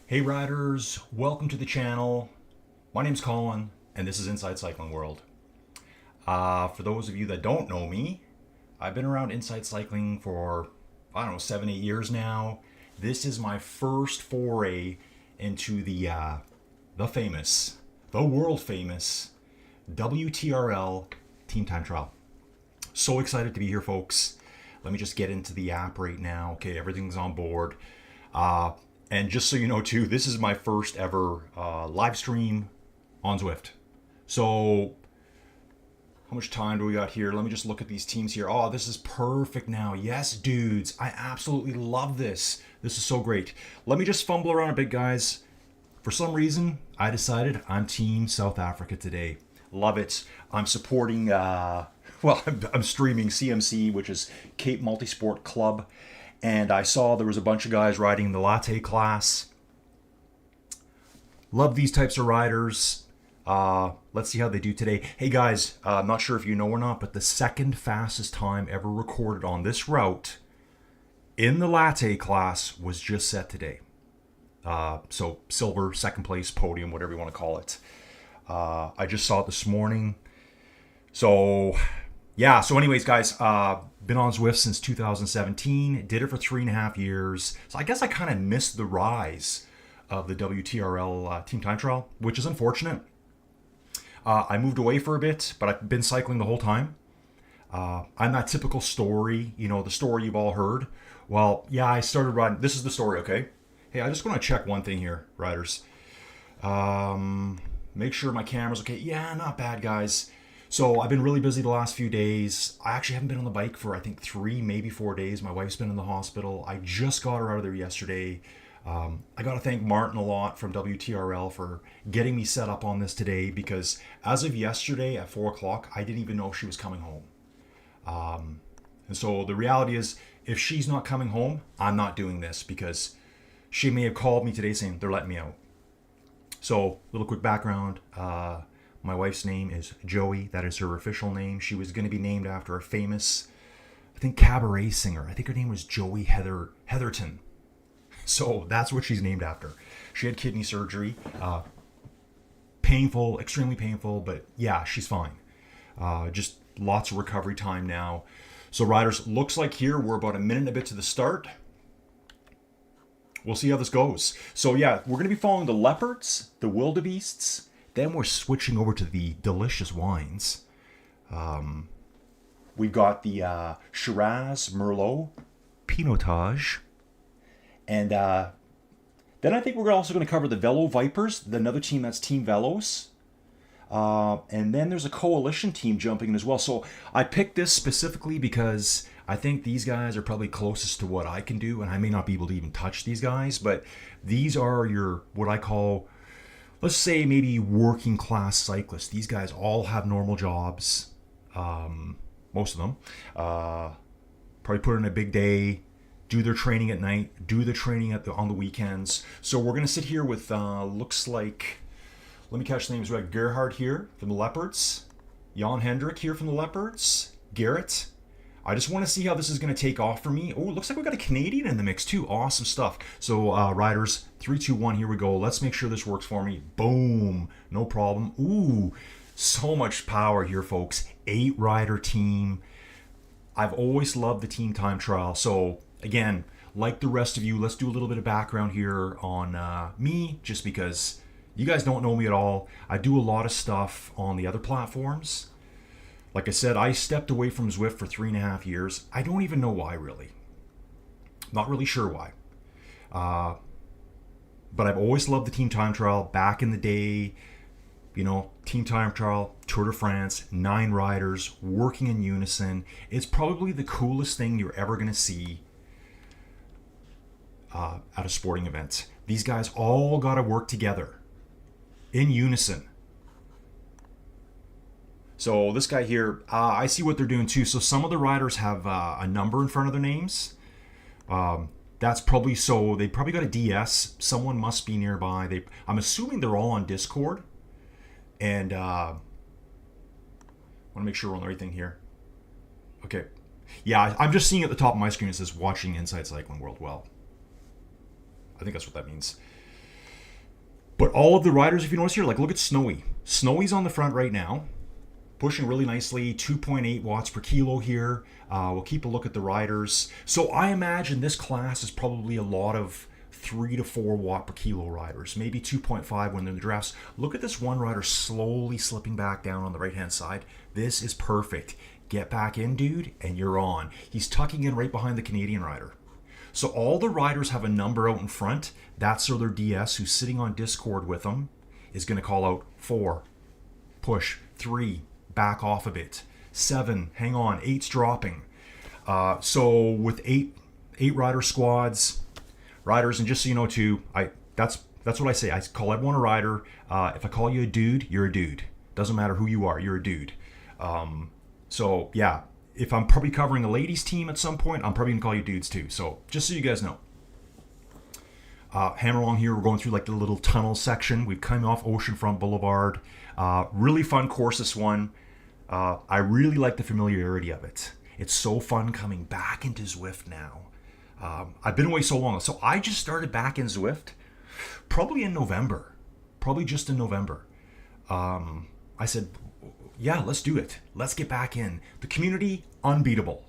Hey riders, welcome to the channel. My name's Colin and this is Inside Cycling World. For those of you that don't know me, I've been around Inside Cycling for, I don't know, 7-8 years now. This is my first foray into the world famous WTRL Team Time Trial. So excited to be here, folks. Let me just get into the app right now. Okay, everything's on board. And just so you know too, this is my first ever live stream on Zwift. So how much time do we got here? Let me just look at these teams here. Oh, this is perfect now. Yes, dudes, I absolutely love this. This is so great. Let me just fumble around a bit, guys. For some reason, I decided I'm Team South Africa today. Love it. I'm supporting, I'm streaming CMC, which is Cape Multisport Club. And I saw there was a bunch of guys riding the Latte Class. Love these types of riders. Let's see how they do today. Hey guys, I'm not sure if you know or not, but the second fastest time ever recorded on this route in the Latte Class was just set today. So silver, second place, podium, whatever you want to call it. I just saw it this morning. So yeah, so anyways, guys, been on Zwift since 2017, did it for 3.5 years. So I guess I kind of missed the rise of the WTRL Team Time Trial, which is unfortunate. I moved away for a bit, but I've been cycling the whole time. I'm that typical story, you know, the story you've all heard. Well, yeah, I started riding. This is the story, okay? Hey, I just want to check one thing here, riders. Make sure my camera's okay. Yeah, not bad, guys. So I've been really busy the last few days. I actually haven't been on the bike for, I think, 3, maybe 4 days. My wife's been in the hospital. I just got her out of there yesterday. I got to thank Martin a lot from WTRL for getting me set up on this today, because as of yesterday at 4 o'clock, I didn't even know she was coming home. And so the reality is, if she's not coming home, I'm not doing this, because she may have called me today saying they're letting me out. So, little quick background. My wife's name is Joey. That is her official name. She was going to be named after a famous, I think, cabaret singer. I think her name was Joey Heatherton. So that's what she's named after. She had kidney surgery. Painful, extremely painful, but yeah, she's fine. Just lots of recovery time now. So riders, looks like here we're about a minute and a bit to the start. We'll see how this goes. So yeah, we're going to be following the Leopards, the Wildebeests. Then we're switching over to the delicious wines. We've got the Shiraz, Merlot, Pinotage. And then I think we're also going to cover the Velosvipers, another team that's Team Velos. And then there's a coalition team jumping in as well. So I picked this specifically because I think these guys are probably closest to what I can do. And I may not be able to even touch these guys. But these are your, what I call, let's say maybe working class cyclists. These guys all have normal jobs, most of them. Probably put in a big day, do their training at night, do the training on the weekends. So we're going to sit here with, looks like, let me catch the names right. Gerhard here from the Leopards, Jan Hendrik here from the Leopards, Garrett. I just want to see how this is going to take off for me. Oh, it looks like we got a Canadian in the mix too. Awesome stuff. So riders, 3, 2, 1, here we go. Let's make sure this works for me. Boom. No problem. Ooh, so much power here, folks. 8-rider team. I've always loved the team time trial. So again, like the rest of you, let's do a little bit of background here on me, just because you guys don't know me at all. I do a lot of stuff on the other platforms. Like I said, I stepped away from Zwift for 3.5 years. I don't even know why, really. Not really sure why. But I've always loved the team time trial. Back in the day, you know, team time trial, Tour de France, 9 riders, working in unison. It's probably the coolest thing you're ever going to see at a sporting event. These guys all got to work together in unison. So this guy here, I see what they're doing too. So some of the riders have a number in front of their names. That's probably so. They probably got a DS. Someone must be nearby. I'm assuming they're all on Discord. And I want to make sure we're on the right thing here. Okay. Yeah, I'm just seeing at the top of my screen it says watching Inside Cycling World. Well, I think that's what that means. But all of the riders, if you notice here, like look at Snowy. Snowy's on the front right now. Pushing really nicely, 2.8 watts per kilo here. We'll keep a look at the riders. So I imagine this class is probably a lot of 3 to 4 watt per kilo riders, maybe 2.5 when they're in the drafts. Look at this one rider slowly slipping back down on the right-hand side. This is perfect. Get back in, dude, and you're on. He's tucking in right behind the Canadian rider. So all the riders have a number out in front. That's their DS, who's sitting on Discord with them, is going to call out 4, push, 3, back off a bit, 7, hang on, 8's dropping. So with eight rider squads, riders, and just so you know too, that's what I say. I call everyone a rider. If I call you a dude, you're a dude. Doesn't matter who you are, you're a dude. So yeah, if I'm probably covering the ladies team at some point, I'm probably gonna call you dudes too. So just so you guys know. Hammer along here, we're going through like the little tunnel section. We've come off Oceanfront Boulevard. Really fun course, this one. I really like the familiarity of it. It's so fun coming back into Zwift now. I've been away so long. So I just started back in Zwift probably in November. Probably just in November. I said, yeah, let's do it. Let's get back in. The community, unbeatable.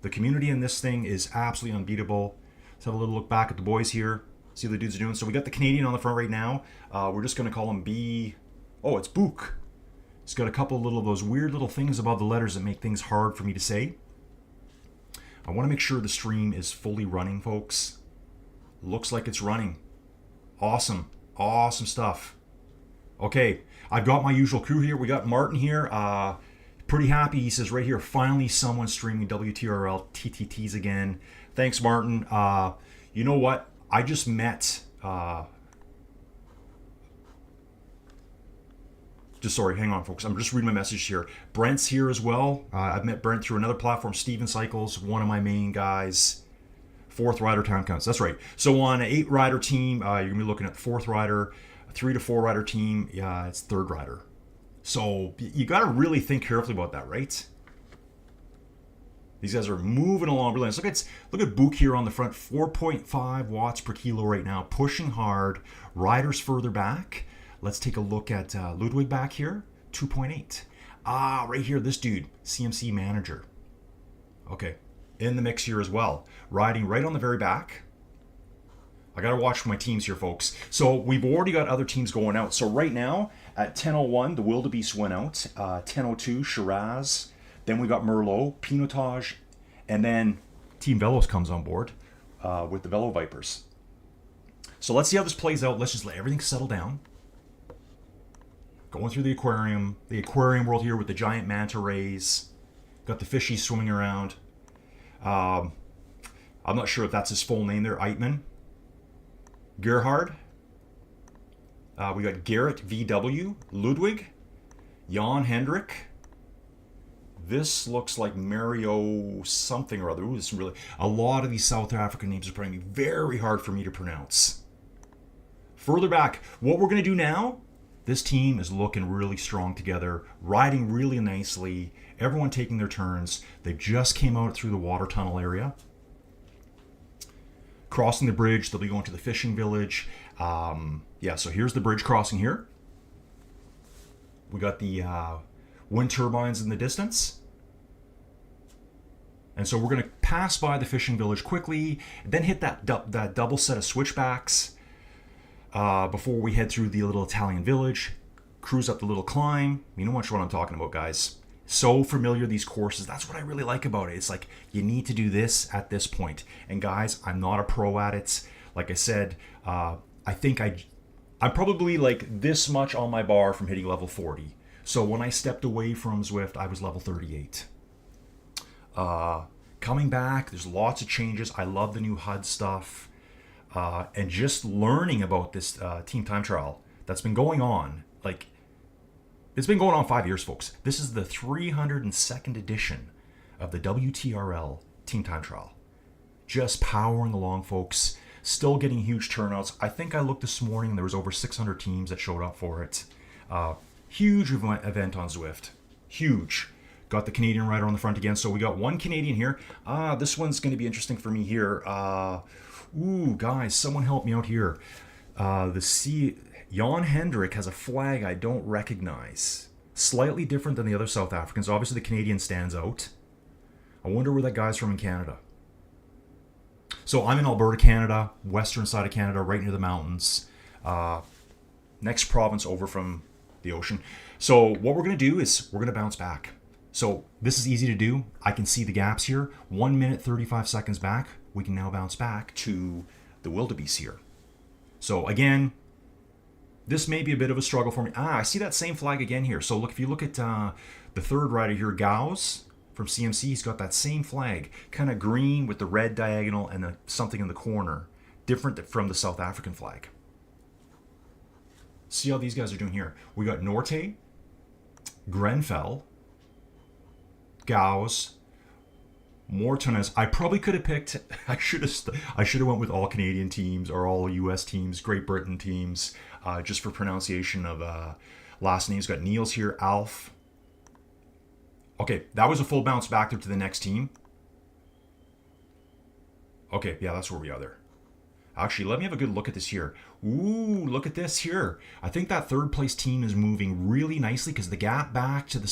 The community in this thing is absolutely unbeatable. Let's have a little look back at the boys here. See what the dudes are doing. So we got the Canadian on the front right now. We're just going to call him B. Oh, it's Book. It's got a couple of those weird little things above the letters that make things hard for me to say. I want to make sure the stream is fully running, folks. Looks like it's running. Awesome. Awesome stuff. Okay, I've got my usual crew here. We got Martin here. Pretty happy. He says right here, finally someone streaming WTRL TTTs again. Thanks, Martin. You know what? I just met... sorry, hang on, folks. I'm just reading my message here. Brent's here as well. I've met Brent through another platform, Steven Cycles, one of my main guys. 4th rider time counts. That's right. So on an 8-rider team, you're going to be looking at the 4th rider. A 3 to 4 rider team, it's 3rd rider. So you got to really think carefully about that, right? These guys are moving along really nice. Look at Book here on the front, 4.5 watts per kilo right now, pushing hard. Riders further back. Let's take a look at Ludwig back here, 2.8. Right here, this dude, CMC manager. Okay, in the mix here as well. Riding right on the very back. I gotta watch for my teams here, folks. So we've already got other teams going out. So right now, at 10:01, the Wildebeest went out. 10:02, Shiraz. Then we got Merlot, Pinotage, and then Team Velos comes on board with the Velosvipers. So let's see how this plays out. Let's just let everything settle down. Going through the aquarium world here with the giant manta rays. Got the fishies swimming around. I'm not sure if that's his full name there, Eitman. Gerhard. We got Garrett VW, Ludwig, Jan Hendrik. This looks like Mario something or other. Ooh, this is really, a lot of these South African names are probably very hard for me to pronounce. Further back, what we're going to do now This team is looking really strong together, riding really nicely, everyone taking their turns. They just came out through the water tunnel area. Crossing the bridge, they'll be going to the fishing village. Yeah, so here's the bridge crossing here. We got the wind turbines in the distance. And so we're going to pass by the fishing village quickly, then hit that double set of switchbacks before we head through the little Italian village, cruise up the little climb. You know what I'm talking about, guys. So familiar, these courses. That's what I really like about it. It's like, you need to do this at this point. And guys, I'm not a pro at it. Like I said, I think I'm probably like this much on my bar from hitting level 40. So when I stepped away from Zwift, I was level 38. Coming back, there's lots of changes. I love the new HUD stuff. And just learning about this team time trial that's been going on, like, it's been going on 5 years, folks. This is the 302nd edition of the WTRL team time trial. Just powering along, folks. Still getting huge turnouts. I think I looked this morning and there was over 600 teams that showed up for it. Huge event on Zwift. Huge. Got the Canadian rider on the front again. So we got one Canadian here. This one's going to be interesting for me here. Ooh, guys, someone help me out here. Jan Hendrik has a flag I don't recognize. Slightly different than the other South Africans. Obviously, the Canadian stands out. I wonder where that guy's from in Canada. So I'm in Alberta, Canada, western side of Canada, right near the mountains. Next province over from the ocean. So what we're going to do is we're going to bounce back. So this is easy to do. I can see the gaps here. 1 minute, 35 seconds back. We can now bounce back to the wildebeest here. So again, this may be a bit of a struggle for me. I see that same flag again here. So look, if you look at the third rider here, Gauss from CMC, he's got that same flag, kind of green with the red diagonal and something in the corner, different from the South African flag. See how these guys are doing here. We got Norte, Grenfell, Gauss, Mortones. I probably could have picked. I should have went with all Canadian teams or all U.S. teams, Great Britain teams, just for pronunciation of last names. Got Niels here, Alf. Okay, that was a full bounce back there to the next team. Okay, yeah, that's where we are there. Actually, let me have a good look at this here. Ooh, look at this here. I think that third place team is moving really nicely because the gap back to the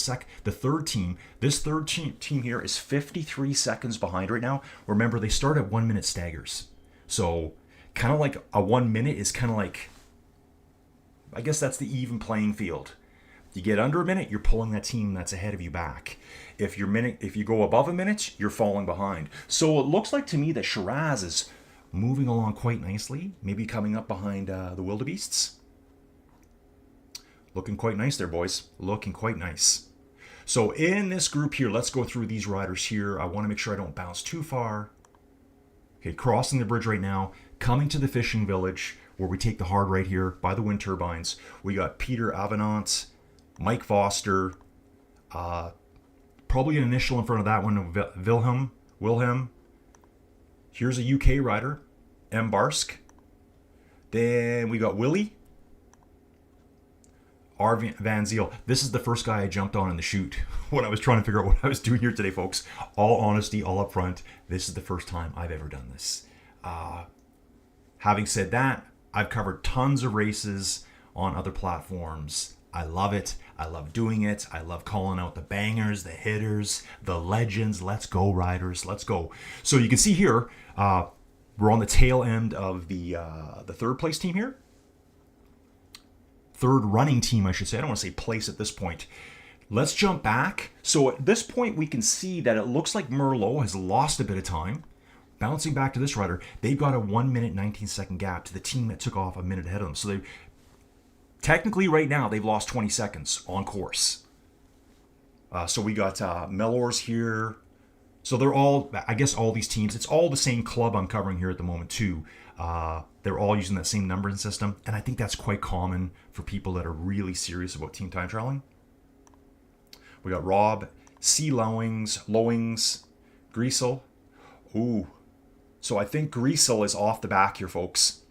third team, this third team here is 53 seconds behind right now. Remember, they start at 1 minute staggers. So kind of like a 1 minute is kind of like, I guess that's the even playing field. You get under a minute, you're pulling that team that's ahead of you back. If you go above a minute, you're falling behind. So it looks like to me that Shiraz is moving along quite nicely, maybe coming up behind the wildebeests. Looking quite nice there, boys. Looking quite nice. So in this group here, let's go through these riders here. I want to make sure I don't bounce too far. Okay, crossing the bridge right now, coming to the fishing village where we take the hard right here by the wind turbines. We got Peter Avenant, Mike Foster, probably an initial in front of that one, Wilhelm. Here's a UK rider, M. Barsk. Then we got Willie. R. Van Ziel. This is the first guy I jumped on in the chute when I was trying to figure out what I was doing here today, folks. All honesty, all up front, this is the first time I've ever done this. Having said that, I've covered tons of races on other platforms. I love it. I love doing it. I love calling out the bangers, the hitters, the legends. Let's go, riders. Let's go. So you can see here, we're on the tail end of the third place team here. Third running team, I should say. I don't want to say place at this point. Let's jump back. So at this point, we can see that it looks like Merlot has lost a bit of time. Bouncing back to this rider, they've got a 1 minute, 19 second gap to the team that took off a minute ahead of them. So they technically right now, they've lost 20 seconds on course. So we got Mellors here. So they're all, I guess all these teams, it's all the same club I'm covering here at the moment too. They're all using that same numbering system. And I think that's quite common for people that are really serious about team time trialing. We got Rob, C. Lowings, Griesel. Ooh. So I think Griesel is off the back here, folks.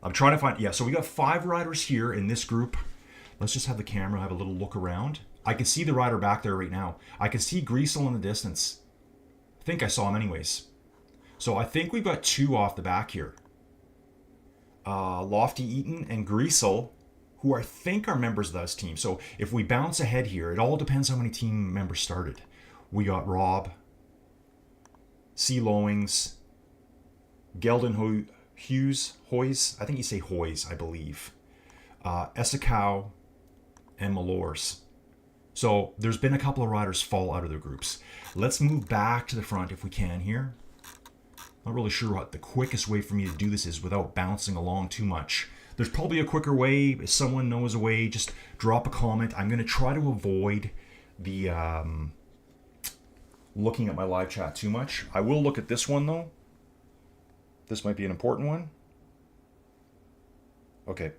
I'm trying to find, yeah, so we got 5 riders here in this group. Let's just have the camera have a little look around. I can see the rider back there right now. I can see Greasel in the distance. I think I saw him anyways. So I think we've got 2 off the back here. Lofty Eaton and Greasel, who I think are members of this team. So if we bounce ahead here, it all depends how many team members started. We got Rob, C. Lowings, Geldon Hoys, I think you say Hoys, I believe. Essecow, and Malors. So there's been a couple of riders fall out of their groups. Let's move back to the front if we can here. Not really sure what the quickest way for me to do this is without bouncing along too much. There's probably a quicker way. If someone knows a way, just drop a comment. I'm going to try to avoid the looking at my live chat too much. I will look at this one though. This might be an important one. Okay.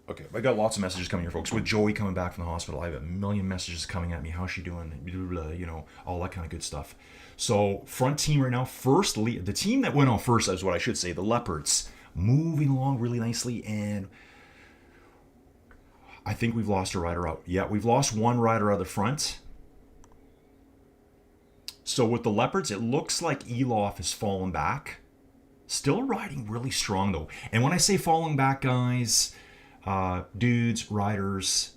Okay, I got lots of messages coming here, folks. With Joey coming back from the hospital, I have a million messages coming at me. How's she doing? You know, all that kind of good stuff. So, front team right now, the team that went on first is what I should say, the Leopards, moving along really nicely, and I think we've lost a rider out. Yeah, we've lost one rider out of the front. So with the Leopards, it looks like Elof has fallen back. Still riding really strong though. And when I say falling back, guys, dudes, riders,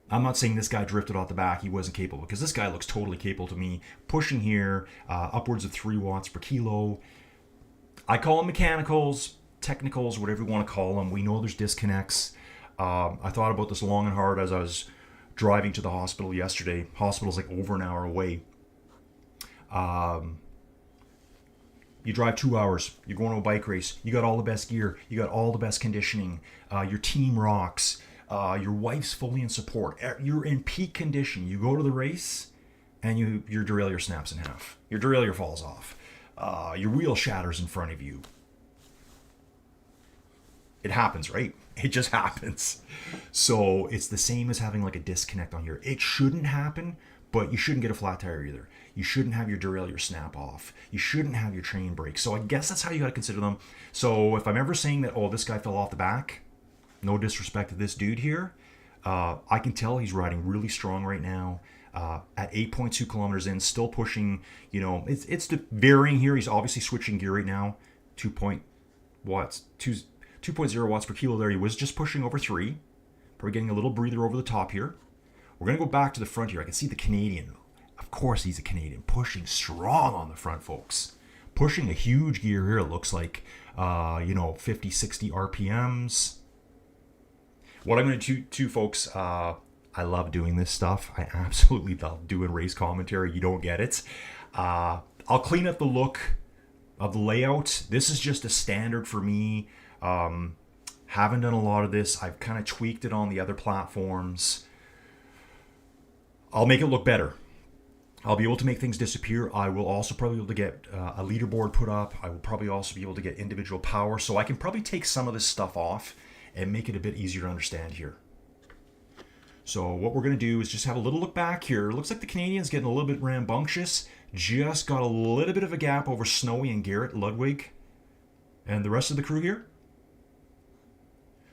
I'm not saying this guy drifted off the back. He wasn't capable, because this guy looks totally capable to me. Pushing here, upwards of 3 watts per kilo. I call them mechanicals, technicals, whatever you want to call them. We know there's disconnects. I thought about this long and hard as I was driving to the hospital yesterday. Hospital's like over an hour away. You drive 2 hours, you're going to a bike race, you got all the best gear, you got all the best conditioning, your team rocks, your wife's fully in support, you're in peak condition. You go to the race and your derailleur snaps in half, your derailleur falls off, your wheel shatters in front of you. It happens, right? It just happens. So it's the same as having like a disconnect on here. It shouldn't happen, but you shouldn't get a flat tire either. You shouldn't have your derailleur snap off. You shouldn't have your train break. So I guess that's how you got to consider them. So if I'm ever saying that, oh, this guy fell off the back, no disrespect to this dude here, I can tell he's riding really strong right now. At 8.2 kilometers in, still pushing, you know, it's varying here. He's obviously switching gear right now. 2.0 watts per kilo there. He was just pushing over 3. Probably getting a little breather over the top here. We're going to go back to the front here. I can see the Canadian. Of course he's a Canadian. Pushing strong on the front, folks. Pushing a huge gear here. It looks like, 50, 60 RPMs. What I'm going to do, folks, I love doing this stuff. I absolutely love doing race commentary. You don't get it. I'll clean up the look of the layout. This is just a standard for me. Haven't done a lot of this. I've kind of tweaked it on the other platforms. I'll make it look better. I'll be able to make things disappear. I will also probably be able to get a leaderboard put up. I will probably also be able to get individual power. So I can probably take some of this stuff off and make it a bit easier to understand here. So what we're going to do is just have a little look back here. It looks like the Canadian's getting a little bit rambunctious. Just got a little bit of a gap over Snowy and Garrett Ludwig and the rest of the crew here.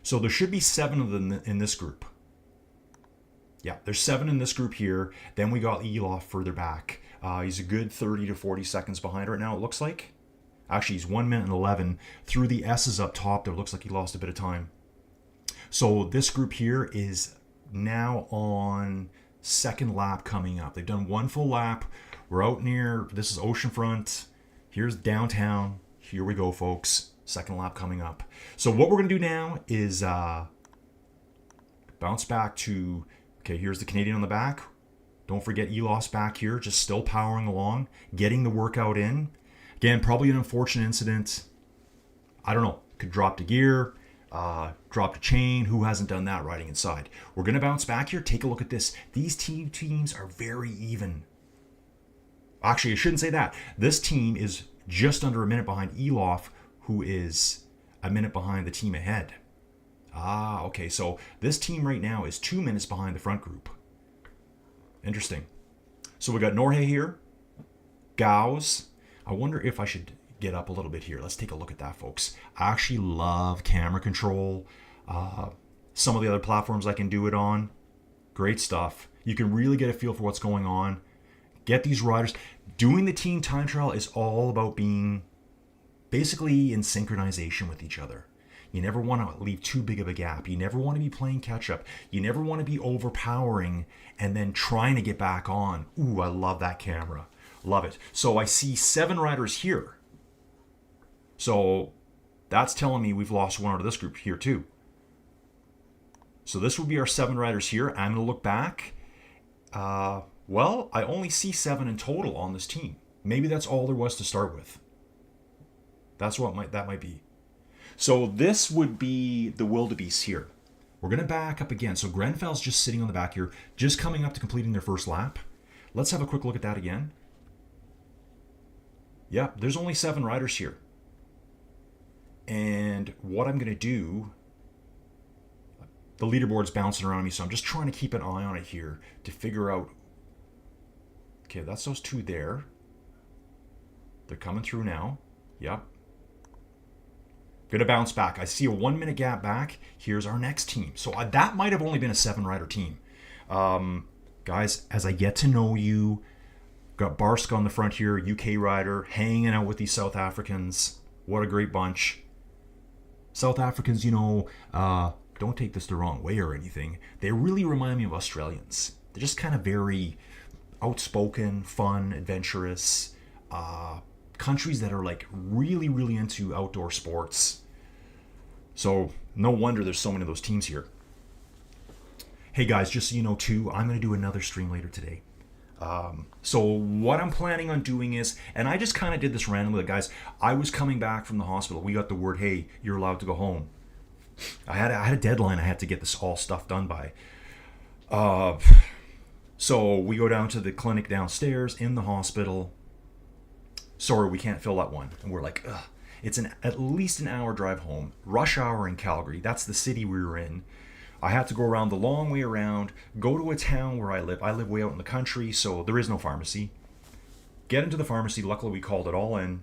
So there should be 7 of them in this group. Yeah, there's 7 in this group here. Then we got Elof further back. He's a good 30 to 40 seconds behind right now, it looks like. Actually, he's 1 minute and 11. Through the S's up top, there looks like he lost a bit of time. So this group here is now on second lap coming up. They've done 1 full lap. We're out near, this is oceanfront. Here's downtown. Here we go, folks. Second lap coming up. So what we're going to do now is bounce back to... Okay, here's the Canadian on the back. Don't forget Elof's back here, just still powering along, getting the workout in. Again, probably an unfortunate incident. I don't know, could drop the gear, drop the chain. Who hasn't done that riding inside? We're going to bounce back here. Take a look at this. These teams are very even. Actually, I shouldn't say that. This team is just under a minute behind Elof, who is a minute behind the team ahead. Okay, so this team right now is 2 minutes behind the front group. Interesting. So we got Norhe here. Gauss. I wonder if I should get up a little bit here. Let's take a look at that, folks. I actually love camera control. Some of the other platforms I can do it on. Great stuff. You can really get a feel for what's going on. Get these riders. Doing the team time trial is all about being basically in synchronization with each other. You never want to leave too big of a gap. You never want to be playing catch up. You never want to be overpowering and then trying to get back on. Ooh, I love that camera. Love it. So I see 7 riders here. So that's telling me we've lost one out of this group here too. So this would be our 7 riders here. I'm going to look back. Well, I only see 7 in total on this team. Maybe that's all there was to start with. That's what that might be. So this would be the wildebeest here. We're going to back up again. So Grenfell's just sitting on the back here, just coming up to completing their first lap. Let's have a quick look at that again. Yeah, there's only 7 riders here. And what I'm going to do, the leaderboard's bouncing around me, so I'm just trying to keep an eye on it here to figure out. Okay, that's those 2 there. They're coming through now. Yep. Gonna bounce back. I see a 1 minute gap back. Here's our next team. So that might have only been a 7-rider team. Guys, as I get to know you, got Barsk on the front here, UK rider, hanging out with these South Africans. What a great bunch. South Africans, don't take this the wrong way or anything. They really remind me of Australians. They're just kind of very outspoken, fun, adventurous. Countries that are like really, really into outdoor sports. So no wonder there's so many of those teams here. Hey guys, just so you know too, I'm going to do another stream later today. So what I'm planning on doing is, and I just kind of did this randomly, guys. I was coming back from the hospital. We got the word, hey, you're allowed to go home. I had a deadline. I had to get this all stuff done by. So we go down to the clinic downstairs in the hospital. Sorry, we can't fill that one. And we're like, ugh. It's at least an hour drive home. Rush hour in Calgary. That's the city we were in. I had to go around the long way around, go to a town where I live. I live way out in the country, so there is no pharmacy. Get into the pharmacy. Luckily, we called it all in.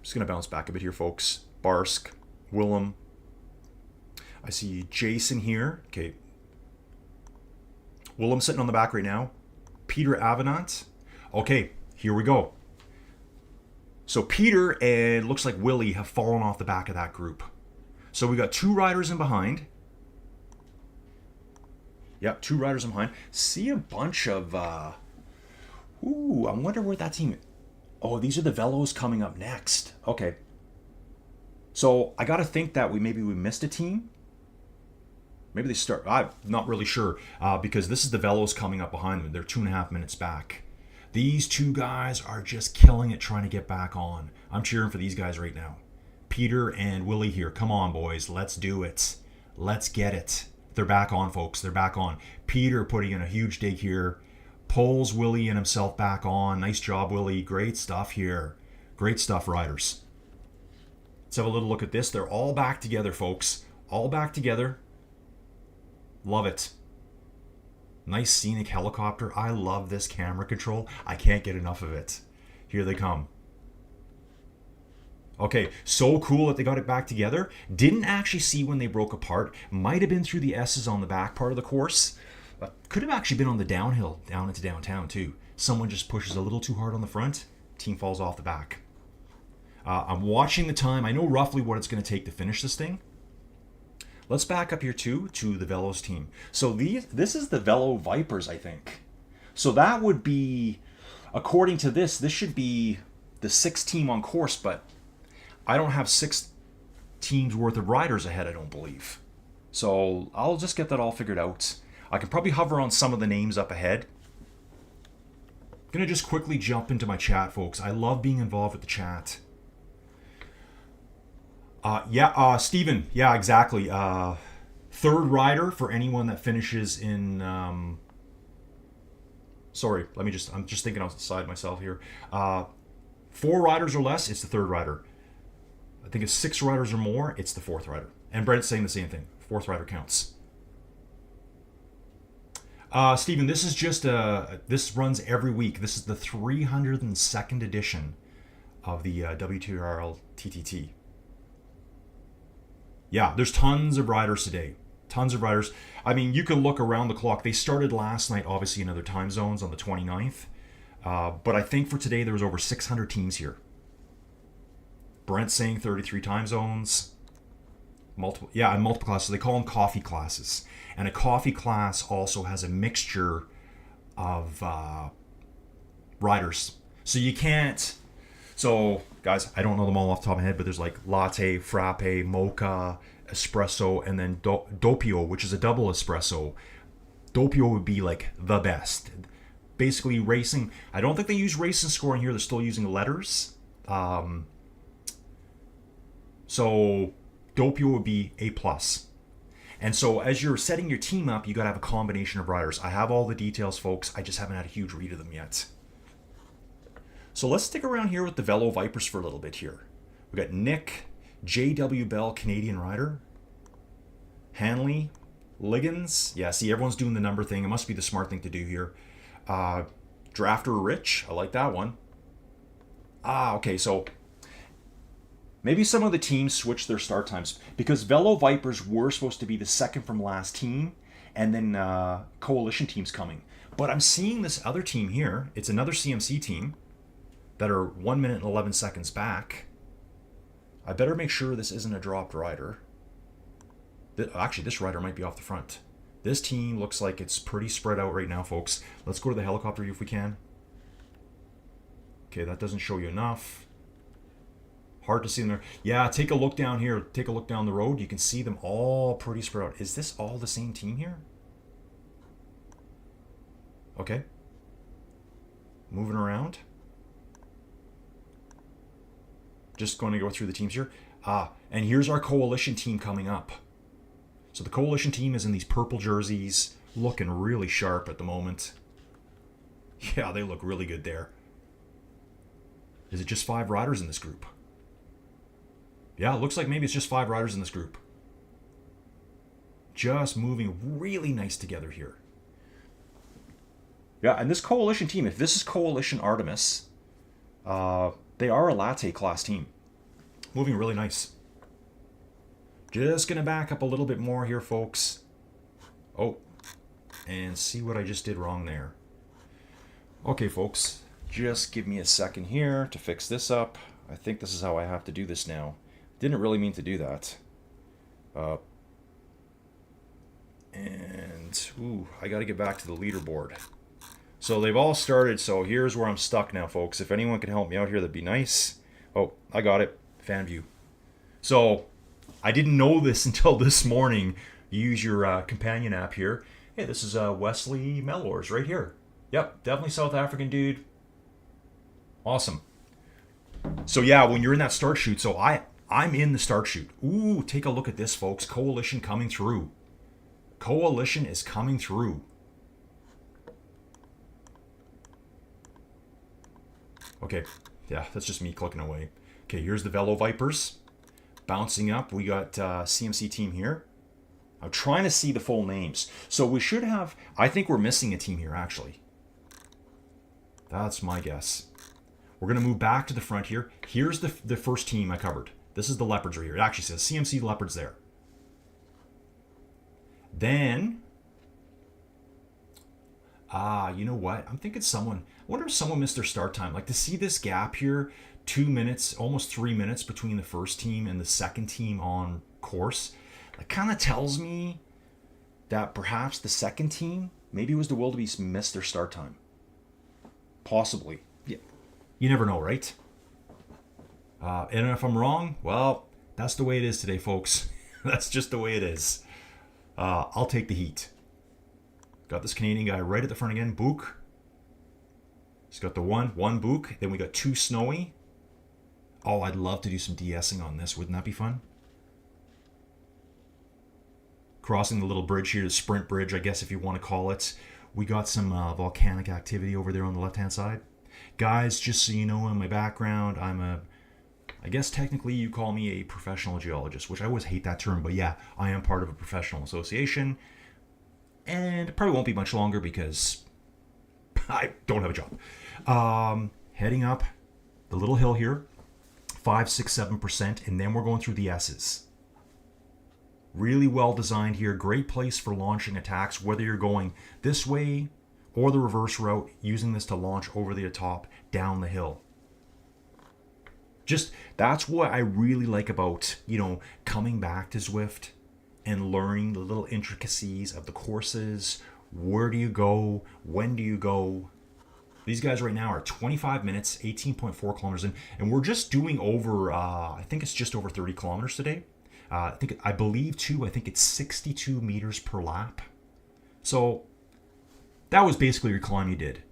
Just going to bounce back a bit here, folks. Barsk, Willem. I see Jason here. Okay. Willem sitting on the back right now. Peter Avenant. Okay, here we go. So Peter and looks like Willie have fallen off the back of that group. So we got 2 riders in behind. Yep, 2 riders in behind. See a bunch of... Ooh, I wonder where that team... Oh, these are the Velos coming up next. Okay. So I got to think that maybe we missed a team. Maybe they start... I'm not really sure because this is the Velos coming up behind them. They're 2.5 minutes back. These 2 guys are just killing it trying to get back on. I'm cheering for these guys right now. Peter and Willie here. Come on, boys. Let's do it. Let's get it. They're back on, folks. They're back on. Peter putting in a huge dig here. Pulls Willie and himself back on. Nice job, Willie. Great stuff here. Great stuff, riders. Let's have a little look at this. They're all back together, folks. All back together. Love it. Nice scenic helicopter. I love this camera control. I can't get enough of it. Here they come. Okay, so cool that they got it back together. Didn't actually see when they broke apart. Might have been through the S's on the back part of the course. Could have actually been on the downhill down into downtown too. Someone just pushes a little too hard on the front. Team falls off the back. I'm watching the time. I know roughly what it's going to take to finish this thing. Let's back up here too to the Velos team. So this is the Velosvipers, I think. So that would be, according to this should be the 6th team on course, but I don't have 6 teams worth of riders ahead, I don't believe. So I'll just get that all figured out. I can probably hover on some of the names up ahead. I'm gonna just quickly jump into my chat, folks. I love being involved with the chat. Steven. Yeah, exactly. 3rd rider for anyone that finishes in... Sorry, I'm just thinking outside myself here. 4 riders or less, it's the 3rd rider. I think it's 6 riders or more, it's the 4th rider. And Brent's saying the same thing. 4th rider counts. Stephen, this is just this runs every week. This is the 302nd edition of the WTRL TTT. Yeah, there's tons of riders today. Tons of riders. I mean, you can look around the clock. They started last night, obviously, in other time zones on the 29th. But I think for today, there was over 600 teams here. Brent's saying 33 time zones. Multiple classes. So they call them coffee classes. And a coffee class also has a mixture of riders. So you can't... So, guys, I don't know them all off the top of my head, but there's like latte, frappe, mocha, espresso, and then doppio, which is a double espresso. Doppio would be like the best. Basically, racing. I don't think they use racing scoring here. They're still using letters. So, doppio would be A+. And so, as you're setting your team up, you got to have a combination of riders. I have all the details, folks. I just haven't had a huge read of them yet. So let's stick around here with the Velosvipers for a little bit here. We got Nick, J.W. Bell, Canadian rider. Hanley, Liggins. Yeah, see, everyone's doing the number thing. It must be the smart thing to do here. Drafter Rich. I like that one. Okay, so maybe some of the teams switched their start times because Velosvipers were supposed to be the second from last team and then Coalition teams coming. But I'm seeing this other team here. It's another CMC team that are 1 minute and 11 seconds back. I better make sure this isn't a dropped rider. Actually, this rider might be off the front. This team looks like it's pretty spread out right now, folks. Let's go to the helicopter view if we can. Okay, that doesn't show you enough. Hard to see them there. Yeah, take a look down here. Take a look down the road. You can see them all pretty spread out. Is this all the same team here? Okay. Moving around. Just going to go through the teams here. And here's our Coalition team coming up. So the Coalition team is in these purple jerseys, looking really sharp at the moment. Yeah, they look really good there. Is it just 5 riders in this group? Yeah, it looks like maybe it's just 5 riders in this group. Just moving really nice together here. Yeah, and this Coalition team, if this is Coalition Artemis, they are a Latte Class team. Moving really nice. Just going to back up a little bit more here, folks. Oh, and see what I just did wrong there. Okay, folks, just give me a second here to fix this up. I think this is how I have to do this now. Didn't really mean to do that. I got to get back to the leaderboard. So they've all started, so here's where I'm stuck now, folks. If anyone can help me out here, that'd be nice. Oh, I got it. Fan view. So, I didn't know this until this morning. You use your companion app here. Hey, this is Wesley Mellors right here. Yep, definitely South African dude. Awesome. So yeah, when you're in that start chute, so I'm in the start chute. Ooh, take a look at this, folks. Coalition coming through. Coalition is coming through. Okay, yeah, that's just me clicking away. Okay, here's the Velosvipers. Bouncing up, we got CMC team here. I'm trying to see the full names. So we should have, I think we're missing a team here, actually. That's my guess. We're going to move back to the front here. Here's the first team I covered. This is the Leopards right here. It actually says CMC Leopards there. Then, you know what? I'm thinking I wonder if someone missed their start time. Like to see this gap here, 2 minutes, almost 3 minutes between the first team and the second team on course. That kind of tells me that perhaps the second team, maybe it was the Wildebeest, missed their start time. Possibly. Yeah. You never know, right? And if I'm wrong, well, that's the way it is today, folks. That's just the way it is. I'll take the heat. Got this Canadian guy right at the front again, Book. He's got the one Book. Then we got 2 Snowy. Oh, I'd love to do some de-essing on this. Wouldn't that be fun? Crossing the little bridge here, the sprint bridge, I guess if you want to call it. We got some volcanic activity over there on the left-hand side. Guys, just so you know, in my background, I guess technically you call me a professional geologist, which I always hate that term, but yeah, I am part of a professional association. And it probably won't be much longer because I don't have a job. Heading up the little hill here, 5, 6, 7%, and then we're going through the S's. Really well designed here. Great place for launching attacks, whether you're going this way or the reverse route, using this to launch over the top down the hill. Just, that's what I really like about, coming back to Zwift and learning the little intricacies of the courses. Where do you go? When do you go? These guys right now are 25 minutes, 18.4 kilometers in, and we're just doing over, I think it's just over 30 kilometers today. I believe it's 62 meters per lap. So that was basically your climb you did.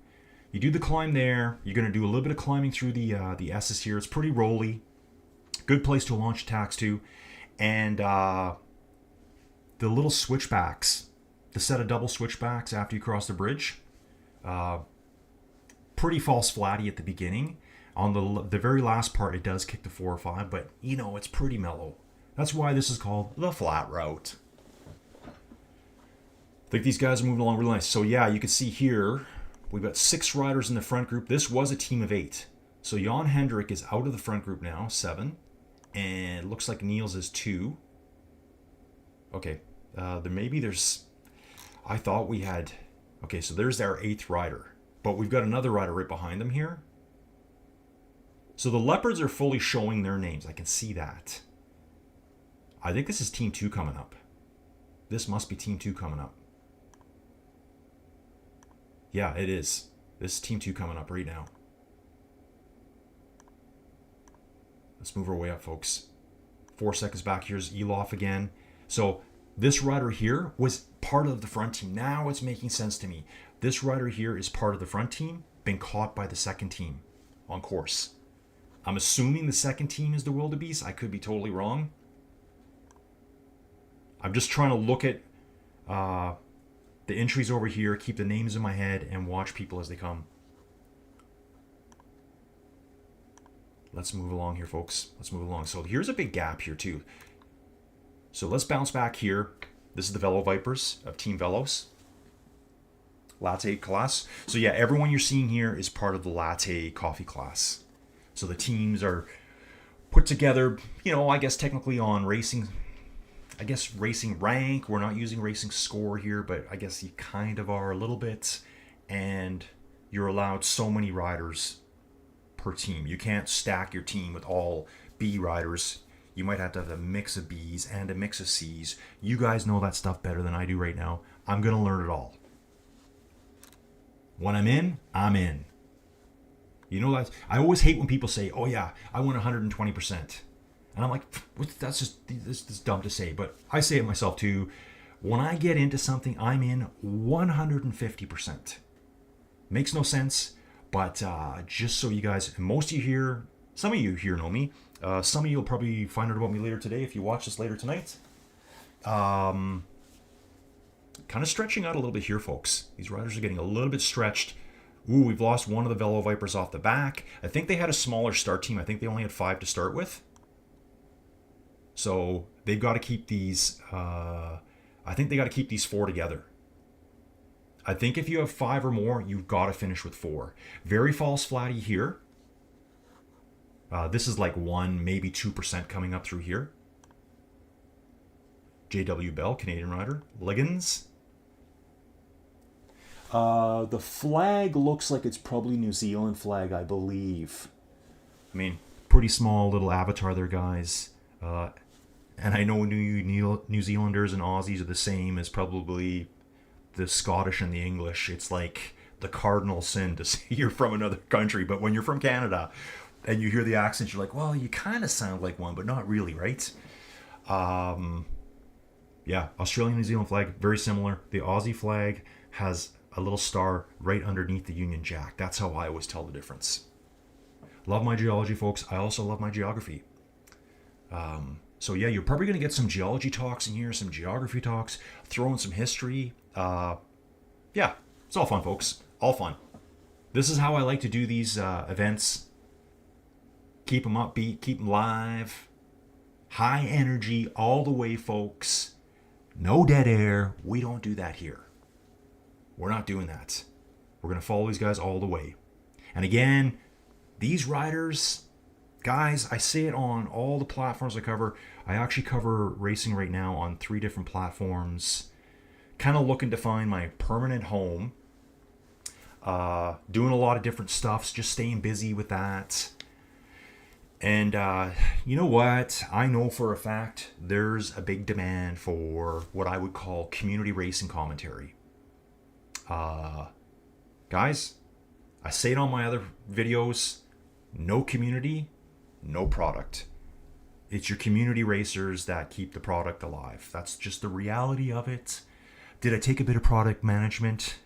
You do the climb there. You're going to do a little bit of climbing through the S's here. It's pretty rolly. Good place to launch attacks to. And the little switchbacks, the set of double switchbacks after you cross the bridge, pretty false flatty at the beginning. On the very last part, it does kick to 4 or 5, but it's pretty mellow. That's why this is called the flat route. I think these guys are moving along really nice. So yeah, you can see here, we've got 6 riders in the front group. This was a team of 8. So Jan Hendrik is out of the front group now, 7. And it looks like Niels is 2. Okay, I thought we had, okay, so there's our 8th rider. But we've got another rider right behind them here. So the Leopards are fully showing their names. I can see that. I think this is Team 2 coming up. This must be Team 2 coming up. Yeah, it is. This is Team 2 coming up right now. Let's move our way up, folks. 4 seconds back. Here's Elof again. So this rider here was part of the front team. Now it's making sense to me. This rider here is part of the front team, been caught by the second team on course. I'm assuming the second team is the wildebeest. I could be totally wrong. I'm just trying to look at the entries over here, keep the names in my head, and watch people as they come. Let's move along here, folks. Let's move along. So here's a big gap here, too. So let's bounce back here. This is the Velosvipers of Team Velos. Latte Class. So yeah, everyone you're seeing here is part of the Latte coffee class. So the teams are put together, I guess technically on racing rank. We're not using racing score here, but I guess you kind of are a little bit. And you're allowed so many riders per team. You can't stack your team with all B riders. You might have to have a mix of Bs and a mix of Cs. You guys know that stuff better than I do right now. I'm going to learn it all. When I'm in, I'm in. That I always hate when people say, oh yeah, I won 120%. And I'm like, that's just dumb to say. But I say it myself too. When I get into something, I'm in 150%. Makes no sense. But just so you guys, and most of you here, some of you here know me. Some of you will probably find out about me later today if you watch this later tonight. Kind of stretching out a little bit here, folks. These riders are getting a little bit stretched. Ooh, we've lost one of the Velosvipers off the back. I think they had a smaller start team. I think they only had 5 to start with. So they've got to keep these, I think they got to keep these 4 together. I think if you have 5 or more, you've got to finish with 4. Very false flatty here. This is like 1, maybe 2% coming up through here. J.W. Bell, Canadian rider. Liggins. The flag looks like it's probably New Zealand flag, I believe. I mean, pretty small little avatar there, guys. And I know New Zealanders and Aussies are the same as probably the Scottish and the English. It's like the cardinal sin to say you're from another country. But when you're from Canada and you hear the accent, you're like, well, you kind of sound like one, but not really, right? Yeah, Australian New Zealand flag, very similar. The Aussie flag has a little star right underneath the Union Jack. That's how I always tell the difference. Love my geology, folks. I also love my geography. So yeah, you're probably going to get some geology talks in here, some geography talks, throw in some history. Yeah, it's all fun, folks. All fun. This is how I like to do these events. Keep them upbeat, keep them live. High energy all the way, folks. No dead air. We don't do that here. We're not doing that. We're going to follow these guys all the way. And again, these riders, guys, I say it on all the platforms I cover. I actually cover racing right now on 3 different platforms. Kind of looking to find my permanent home. Doing a lot of different stuff, just staying busy with that. And you know what? I know for a fact there's a big demand for what I would call community racing commentary. Guys, I say it on my other videos, no community, no product. It's your community racers that keep the product alive. That's just the reality of it. Did I take a bit of product management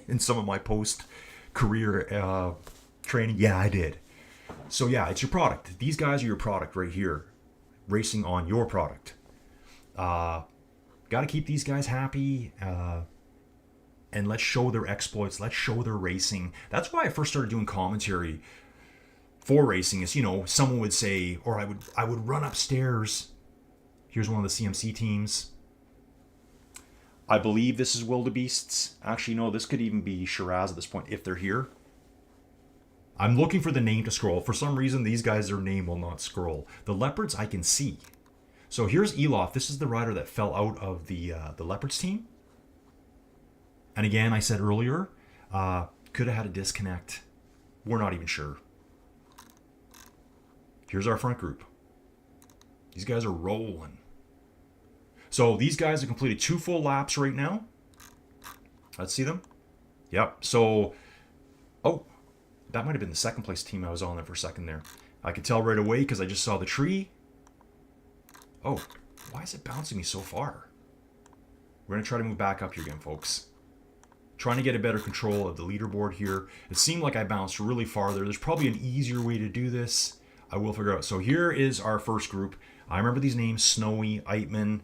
in some of my post-career training? Yeah, I did. So yeah, it's your product. These guys are your product right here. Racing on your product. Got to keep these guys happy. And let's show their exploits. Let's show their racing. That's why I first started doing commentary for racing. Is, you know, someone would say, or I would run upstairs. Here's one of the CMC teams. I believe this is Wildebeests. Actually, no, this could even be Shiraz at this point if they're here. I'm looking for the name to scroll. For some reason, these guys, their name will not scroll. The Leopards I can see. So here's Elof. This is the rider that fell out of the Leopards team. And again, I said earlier, could have had a disconnect. We're not even sure. Here's our front group. These guys are rolling. So these guys have completed 2 full laps right now. Let's see them. Yep. So, oh, that might have been the second place team I was on there for a second there. I could tell right away because I just saw the tree. Oh, why is it bouncing me so far? We're going to try to move back up here again, folks. Trying to get a better control of the leaderboard here. It seemed like I bounced really far there. There's probably an easier way to do this. I will figure out. So here is our first group. I remember these names: Snowy, Eitman,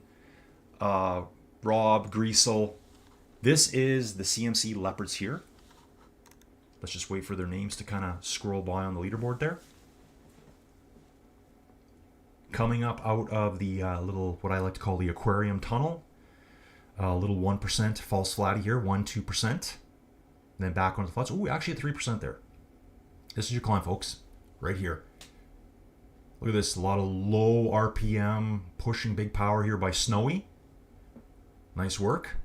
Rob, Greasel. This is the CMC Leopards here. Let's just wait for their names to kind of scroll by on the leaderboard there. Coming up out of the little, what I like to call the aquarium tunnel. A little 1% false flatty here, 1-2%. And then back onto the flats. Oh, actually at 3% there. This is your climb, folks. Right here. Look at this. A lot of low RPM, pushing big power here by Snowy. Nice work.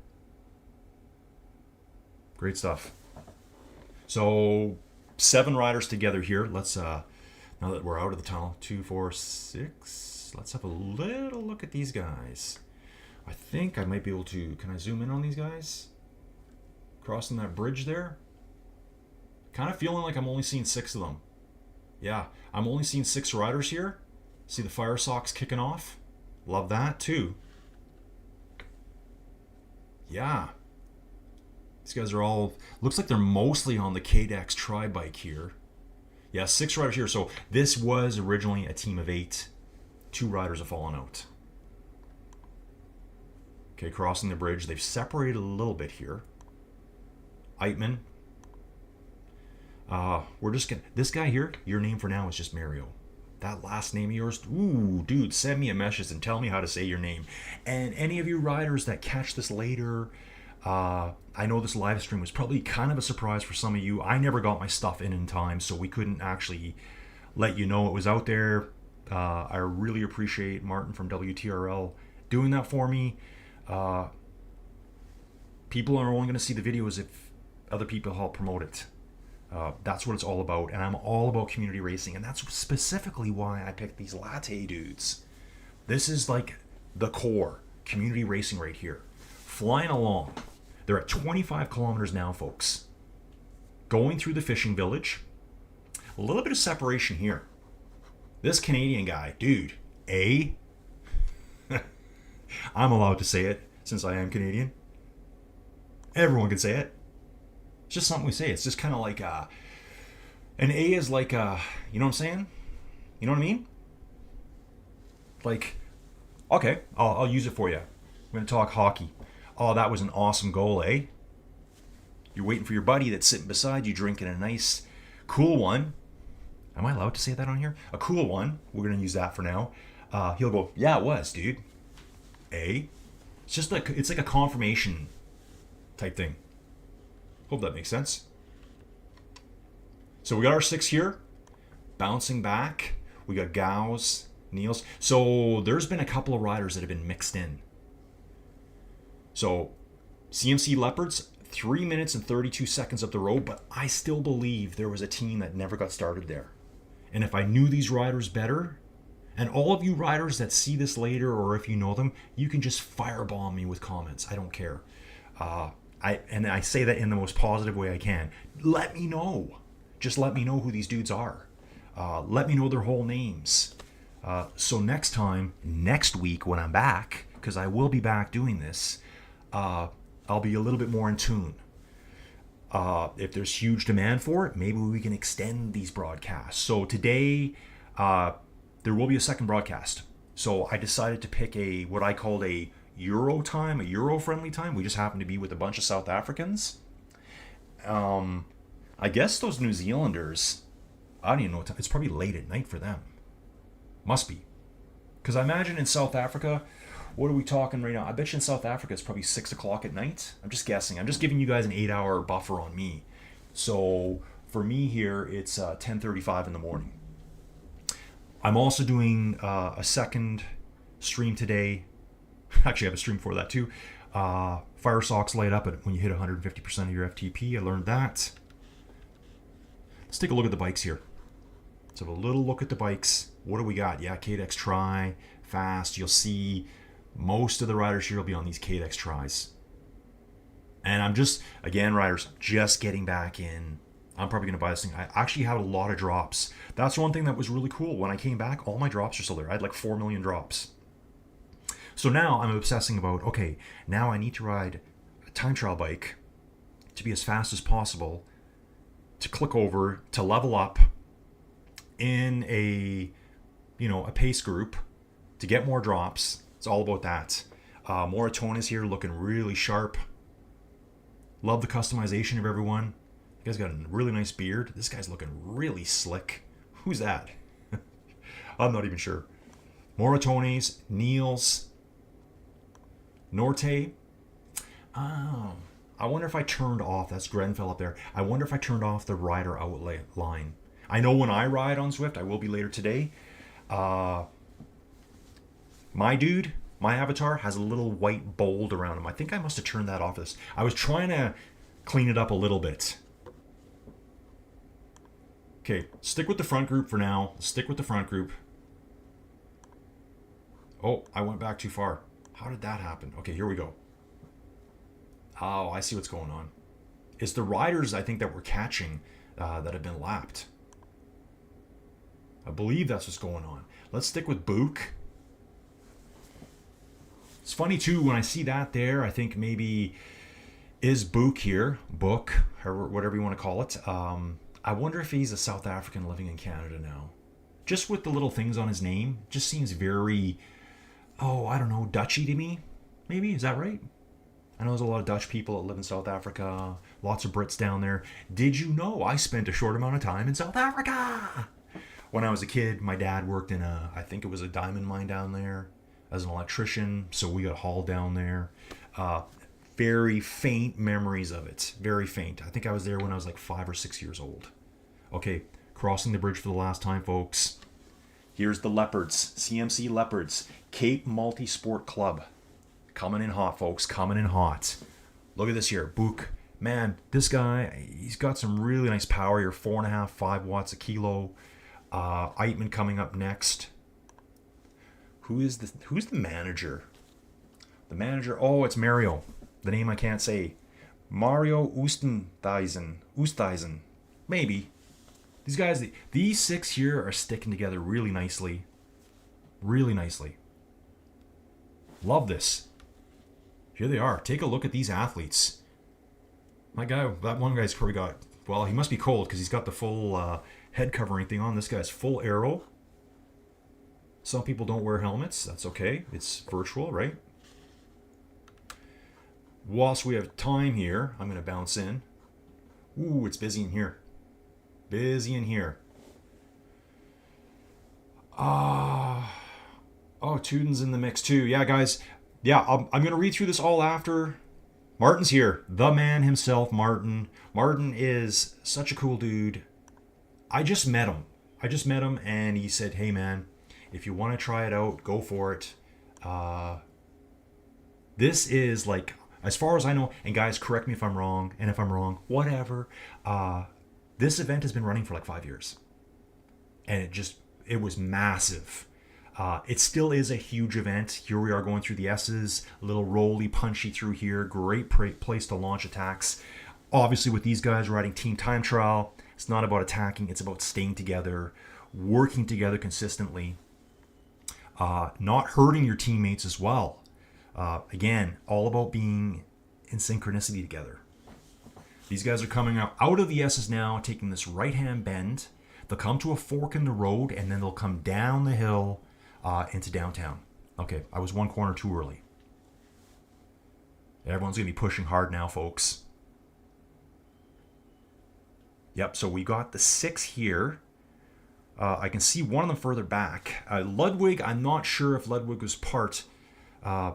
Great stuff. So 7 riders together here. Let's, now that we're out of the tunnel, 2, 4, 6. Let's have a little look at these guys. I think I might be able to, can I zoom in on these guys? Crossing that bridge there. Kind of feeling like I'm only seeing 6 of them. Yeah, I'm only seeing 6 riders here. See the fire socks kicking off. Love that too. Yeah. These guys are all, looks like they're mostly on the Tacx tri-bike here. Yeah, 6 riders here. So this was originally a team of 8. 2 riders have fallen out. Okay, crossing the bridge. They've separated a little bit here. Eitman. We're just gonna, this guy here, your name for now is just Mario. That last name of yours, ooh, dude, send me a message and tell me how to say your name. And any of you riders that catch this later, I know this live stream was probably kind of a surprise for some of you. I never got my stuff in time, so we couldn't actually let you know it was out there. I really appreciate Martin from WTRL doing that for me. People are only going to see the videos if other people help promote it. That's what it's all about, and I'm all about community racing, and that's specifically why I picked these Latte dudes. This is like the core community racing right here, flying along. They're at 25 kilometers now, folks. Going through the fishing village. A little bit of separation here. This Canadian guy, dude, I'm allowed to say it since I am Canadian. Everyone can say it. It's just something we say. It's just kind of like an A is like you know what I'm saying? You know what I mean? Like, okay, I'll use it for you. We're gonna talk hockey. Oh, that was an awesome goal, eh? You're waiting for your buddy that's sitting beside you, drinking a nice, cool one. Am I allowed to say that on here? A cool one. We're gonna use that for now. He'll go, yeah, it was, dude. Eh? It's just like, it's like a confirmation type thing. Hope that makes sense. So we got our 6 here. Bouncing back. We got Gaus, Niels. So there's been a couple of riders that have been mixed in. So CMC Leopards, 3 minutes and 32 seconds up the road, but I still believe there was a team that never got started there. And if I knew these riders better, and all of you riders that see this later, or if you know them, you can just firebomb me with comments. I don't care. I say that in the most positive way I can. Let me know. Just let me know who these dudes are. Let me know their whole names. So next week when I'm back, because I will be back doing this, I'll be a little bit more in tune. If there's huge demand for it, maybe we can extend these broadcasts. So today, there will be a second broadcast. So I decided to pick what I called a Euro time, a Euro-friendly time. We just happened to be with a bunch of South Africans. I guess those New Zealanders, I don't even know what time. It's probably late at night for them. Must be. Because I imagine in South Africa, what are we talking right now? I bet you in South Africa it's probably 6 o'clock at night. I'm just guessing. I'm just giving you guys an 8-hour buffer on me. So for me here, it's 10:35 in the morning. I'm also doing a second stream today. Actually, I have a stream for that too. Fire socks light up when you hit 150% of your FTP. I learned that. Let's take a look at the bikes here. Let's have a little look at the bikes. What do we got? Yeah, Tacx Tri, fast. You'll see most of the riders here will be on these Tacx Tris. And I'm just, again, riders, just getting back in. I'm probably going to buy this thing. I actually had a lot of drops. That's one thing that was really cool. When I came back, all my drops are still there. I had like 4 million drops. So now I'm obsessing about, okay, now I need to ride a time trial bike to be as fast as possible, to click over, to level up in a pace group, to get more drops. It's all about that. Moratone is here looking really sharp. Love the customization of everyone. You guys got a really nice beard. This guy's looking really slick. Who's that? I'm not even sure. Moratones, Niels, Norte. Oh, I wonder if I turned off, that's Grenfell up there. I wonder if I turned off the rider outlet line. I know when I ride on Zwift, I will be later today. My dude, my avatar, has a little white bold around him. I think I must have turned that off. I was trying to clean it up a little bit. Okay, stick with the front group for now. Stick with the front group. Oh, I went back too far. How did that happen? Okay, here we go. Oh, I see what's going on. It's the riders, I think, that we're catching that have been lapped. I believe that's what's going on. Let's stick with Book. It's funny, too, when I see that there, I think maybe is Book here. Book, whatever you want to call it. I wonder if he's a South African living in Canada now. Just with the little things on his name, just seems very, I don't know, Dutchy to me. Maybe, is that right? I know there's a lot of Dutch people that live in South Africa. Lots of Brits down there. Did you know I spent a short amount of time in South Africa? When I was a kid, my dad worked in I think it was a diamond mine down there as an electrician. So we got hauled down there. Very faint memories of it. Very faint. I think I was there when I was like 5 or 6 years old. Okay, crossing the bridge for the last time, folks. Here's the Leopards, CMC Leopards, Cape Multi-Sport Club. Coming in hot, folks, coming in hot. Look at this here, Book. Man, this guy, he's got some really nice power here, 4.5, 5 watts a kilo. Eitman coming up next. Who's the manager? The manager, it's Mario. The name I can't say. Mario Oosthuizen. Maybe. These guys, these 6 here are sticking together really nicely. Really nicely. Love this. Here they are. Take a look at these athletes. That one guy's probably got, he must be cold because he's got the full head covering thing on. This guy's full aero. Some people don't wear helmets. That's okay. It's virtual, right? Whilst we have time here, I'm going to bounce in. Ooh, it's busy in here. Busy in here. Tuden's in the mix too. Yeah, guys. Yeah, I'm going to read through this all after Martin's here. The man himself, Martin. Martin is such a cool dude. I just met him. And he said, hey man, if you want to try it out, go for it. This is like, as far as I know, and guys, correct me if I'm wrong, and if I'm wrong, whatever. This event has been running for like 5 years. And it was massive. It still is a huge event. Here we are going through the S's, a little rolly, punchy through here. Great place to launch attacks. Obviously, with these guys riding team time trial, it's not about attacking, it's about staying together, working together consistently, not hurting your teammates as well. Again, all about being in synchronicity together. These guys are coming out of the S's now, taking this right-hand bend. They'll come to a fork in the road, and then they'll come down the hill into downtown. Okay, I was one corner too early. Everyone's going to be pushing hard now, folks. Yep, so we got the 6 here. I can see one of them further back. Ludwig, I'm not sure if Ludwig was I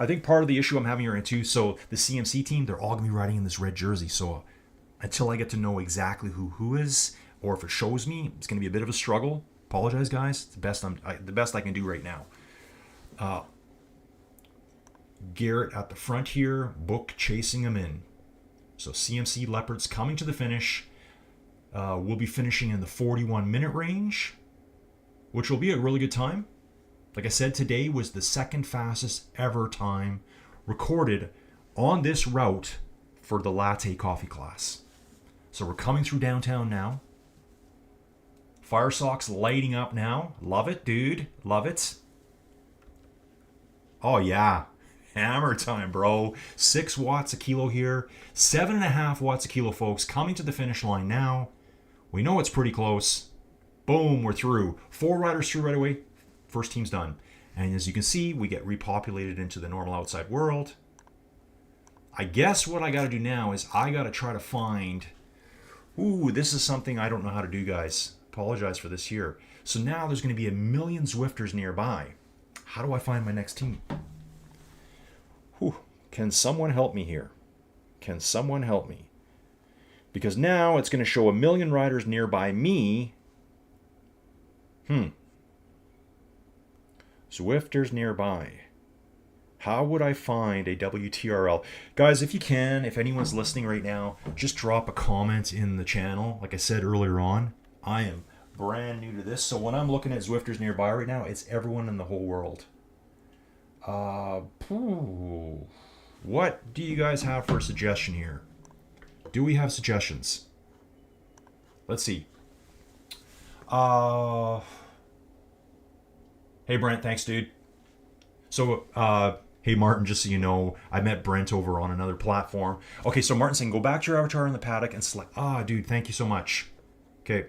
think part of the issue I'm having here too, so the CMC team, they're all going to be riding in this red jersey. So until I get to know exactly who is, or if it shows me, it's going to be a bit of a struggle. Apologize, guys. It's the best I can do right now. Garrett at the front here, Book chasing him in. So CMC Leopards coming to the finish. We'll be finishing in the 41-minute range, which will be a really good time. Like I said, today was the second fastest ever time recorded on this route for the Latte Coffee class. So we're coming through downtown now. Fire socks lighting up now. Love it, dude. Love it. Oh, yeah. Hammer time, bro. 6 watts a kilo here. 7.5 watts a kilo, folks. Coming to the finish line now. We know it's pretty close. Boom, we're through. 4 riders through right away. First team's done. And as you can see, we get repopulated into the normal outside world. I guess what I got to do now is I got to try to find... Ooh, this is something I don't know how to do, guys. Apologize for this here. So now there's going to be a million Zwifters nearby. How do I find my next team? Whew. Can someone help me here? Can someone help me? Because now it's going to show a million riders nearby me. Zwifters nearby. How would I find a WTRL? Guys, if you can, if anyone's listening right now, just drop a comment in the channel. Like I said earlier on, I am brand new to this. So when I'm looking at Zwifters nearby right now, it's everyone in the whole world. What do you guys have for a suggestion here? Do we have suggestions? Let's see. Hey, Brent, thanks, dude. So, hey, Martin, just so you know, I met Brent over on another platform. Okay, so Martin's saying, go back to your avatar in the paddock and select... dude, thank you so much. Okay.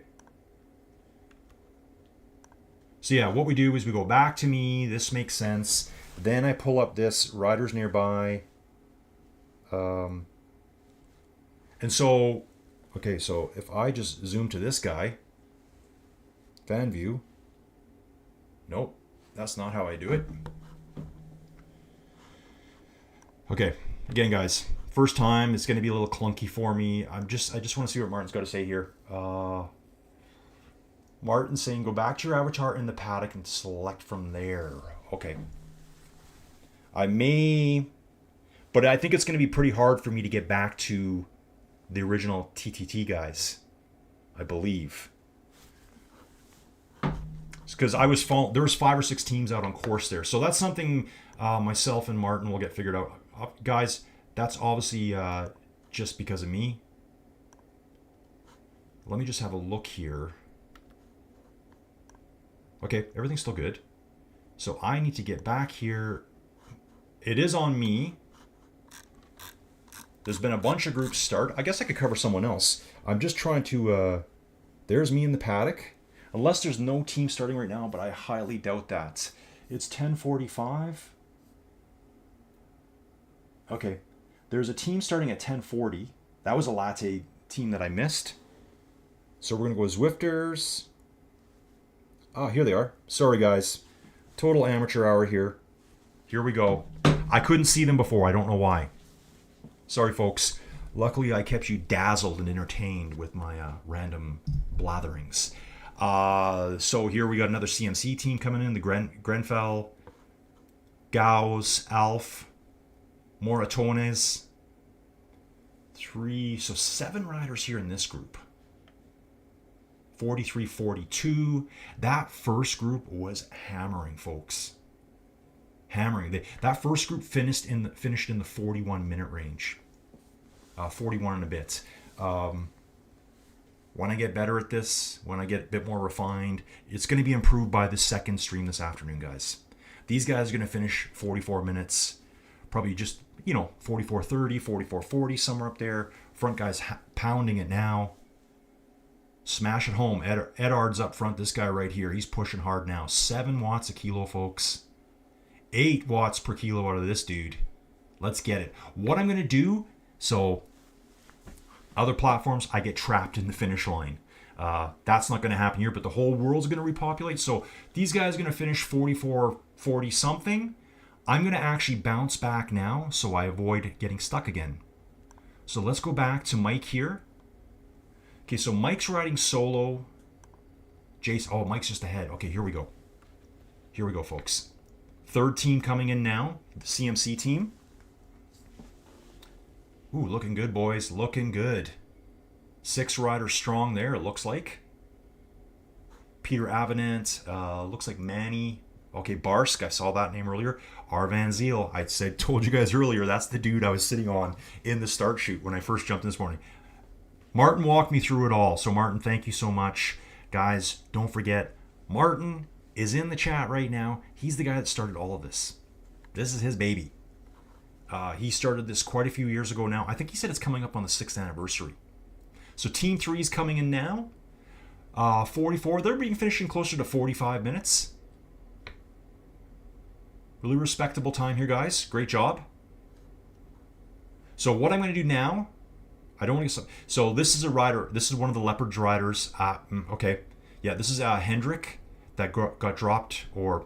So, yeah, what we do is we go back to me. This makes sense. Then I pull up this riders nearby. And so, okay, so if I just zoom to this guy, fan view. Nope, that's not how I do it. Okay, again, guys, first time. It's going to be a little clunky for me. I just want to see what Martin's got to say here. Martin's saying go back to your avatar in the paddock and select from there. Okay. I may, but I think it's going to be pretty hard for me to get back to the original TTT guys, I believe. Because there was 5 or 6 teams out on course there. So that's something myself and Martin will get figured out. Guys, that's obviously just because of me. Let me just have a look here. Okay, everything's still good. So I need to get back here. It is on me. There's been a bunch of groups start. I guess I could cover someone else. I'm just trying to... there's me in the paddock. Unless there's no team starting right now, but I highly doubt that. It's 10:45. Okay. There's a team starting at 10:40. That was a Latte team that I missed. So we're going to go Zwifters. Oh, here they are. Sorry, guys. Total amateur hour here. Here we go. I couldn't see them before. I don't know why. Sorry, folks. Luckily, I kept you dazzled and entertained with my random blatherings. So here we got another CMC team coming in. The Grenfell, Gauss, Alf, Moratones. So 7 riders here in this group. 43-42. That first group was hammering, folks. Hammering. That first group finished in the 41-minute range. 41 and a bit. When I get better at this, when I get a bit more refined, it's going to be improved by the second stream this afternoon, guys. These guys are going to finish 44 minutes, probably just, 44:30, 44:40, somewhere up there. Front guys pounding it now. Smash it home. Edard's up front. This guy right here, he's pushing hard now. 7 watts a kilo, folks. 8 watts per kilo out of this dude. Let's get it. What I'm going to do, so other platforms, I get trapped in the finish line. That's not going to happen here, but the whole world's going to repopulate. So these guys are going to finish 44:40 something. I'm going to actually bounce back now so I avoid getting stuck again. So let's go back to Mike here. Okay, so Mike's riding solo. Jason, Mike's just ahead. Okay, here we go. Here we go, folks. Third team coming in now, the CMC team. Ooh, looking good, boys. Looking good. 6 riders strong there, it looks like. Peter Avenant, looks like Manny. Okay, Barsk, I saw that name earlier. Arvan Zeal, told you guys earlier, that's the dude I was sitting on in the start chute when I first jumped in this morning. Martin walked me through it all. So Martin, thank you so much. Guys, don't forget, Martin is in the chat right now. He's the guy that started all of this. This is his baby. He started this quite a few years ago now. I think he said it's coming up on the 6th anniversary. So Team 3 is coming in now. 44. They're being finishing closer to 45 minutes. Really respectable time here, guys. Great job. So what I'm going to do now, so this is a rider. This is one of the Leopards riders. Okay. Yeah, this is Hendrick that got dropped or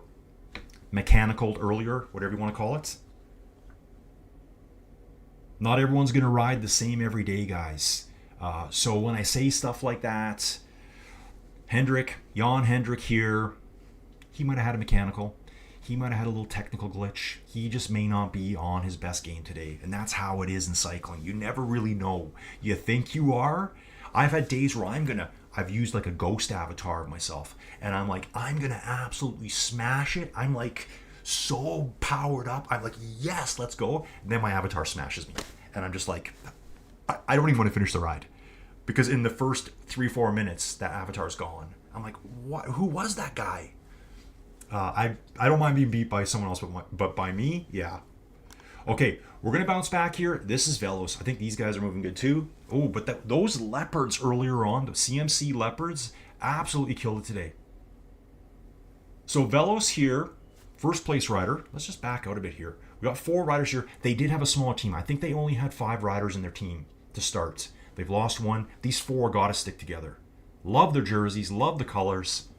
mechanicaled earlier, whatever you want to call it. Not everyone's going to ride the same every day, guys. So when I say stuff like that, Jan Hendrick here, he might have had a mechanical. He might have had a little technical glitch. He just may not be on his best game today. And that's how it is in cycling. You never really know. You think you are. I've had days where I've used like a ghost avatar of myself. And I'm like, I'm going to absolutely smash it. I'm like so powered up. I'm like, yes, let's go. And then my avatar smashes me. And I'm just like, I don't even want to finish the ride. Because in the first 3-4 minutes, that avatar's gone. I'm like, what? Who was that guy? I don't mind being beat by someone else, but by me, yeah. Okay, we're going to bounce back here. This is Velos. I think these guys are moving good too. Oh, but those Leopards earlier on, the CMC Leopards, absolutely killed it today. So Velos here, first place rider. Let's just back out a bit here. We got 4 riders here. They did have a small team. I think they only had 5 riders in their team to start. They've lost 1. These 4 got to stick together. Love their jerseys. Love the colors.